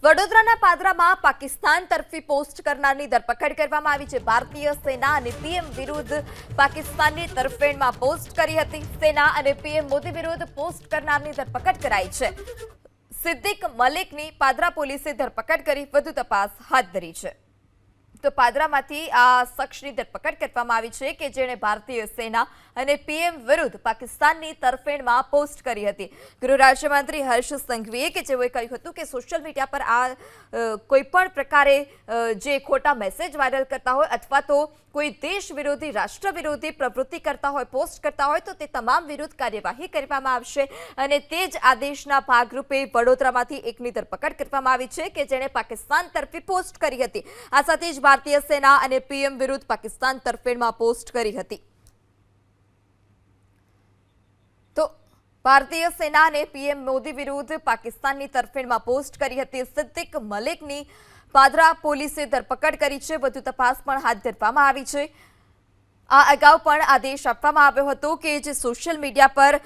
વડોદરાના પાદરામાં પાકિસ્તાન તરફી પોસ્ટ કરનારની ધરપકડ કરવામાં આવી છે। ભારતીય સેના અને પીએમ વિરુદ્ધ પાકિસ્તાનની તરફેણમાં પોસ્ટ કરી હતી। સેના અને પીએમ મોદી વિરુદ્ધ પોસ્ટ કરનારની ધરપકડ કરાઈ છે। સિદ્દીક મલિકની પાદરા પોલીસે ધરપકડ કરી વધુ તપાસ હાથ ધરી છે। તો પાદરામાંથી આ શખ્સની ધરપકડ કરવામાં આવી છે કે જેણે ભારતીય સેના અને પીએમ વિરુદ્ધ પાકિસ્તાનની તરફેણમાં પોસ્ટ કરી હતી। ગૃહ રાજ્યમંત્રી હર્ષ સંઘવીએ કે જેઓએ કહ્યું હતું કે સોશિયલ મીડિયા પર આ કોઈપણ પ્રકારે જે ખોટા મેસેજ વાયરલ કરતા હોય અથવા તો કોઈ દેશ વિરોધી રાષ્ટ્ર વિરોધી પ્રવૃત્તિ કરતા હોય પોસ્ટ કરતા હોય તો તે તમામ વિરુદ્ધ કાર્યવાહી કરવામાં આવશે અને તે જ આદેશના ભાગરૂપે વડોદરામાંથી એકની ધરપકડ કરવામાં આવી છે કે જેણે પાકિસ્તાન તરફી પોસ્ટ કરી હતી। આ સાથે જ ભારતીય સેના અને પીએમ વિરુદ્ધ પાકિસ્તાન તરફેણમાં પોસ્ટ કરી હતી। તો ભારતીય સેના અને પીએમ મોદી વિરુદ્ધ પાકિસ્તાનની તરફેણમાં પોસ્ટ કરી હતી। સિદ્દીક મલિકની પાદરા પોલીસે ધરપકડ કરી છે। વધુ તપાસ પણ હાથ ધરવામાં આવી છે। આ અગાઉ પણ આદેશ આપવામાં આવ્યો હતો કે જે સોશિયલ મીડિયા પર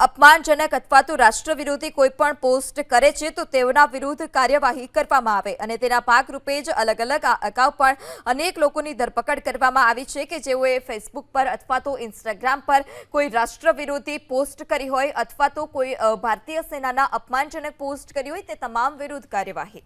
અપમાનજનક અથવા તો રાષ્ટ્ર વિરોધી કોઈ પણ પોસ્ટ કરે છે તો તેઓના વિરુદ્ધ કાર્યવાહી કરવામાં આવે અને તેના ભાગરૂપે જ અલગ અલગ અગાઉ પણ અનેક લોકોની ધરપકડ કરવામાં આવી છે કે જેઓએ ફેસબુક પર અથવા તો ઇન્સ્ટાગ્રામ પર કોઈ રાષ્ટ્ર વિરોધી પોસ્ટ કરી હોય અથવા તો કોઈ ભારતીય સેનાના અપમાનજનક પોસ્ટ કરી હોય તે તમામ વિરુદ્ધ કાર્યવાહી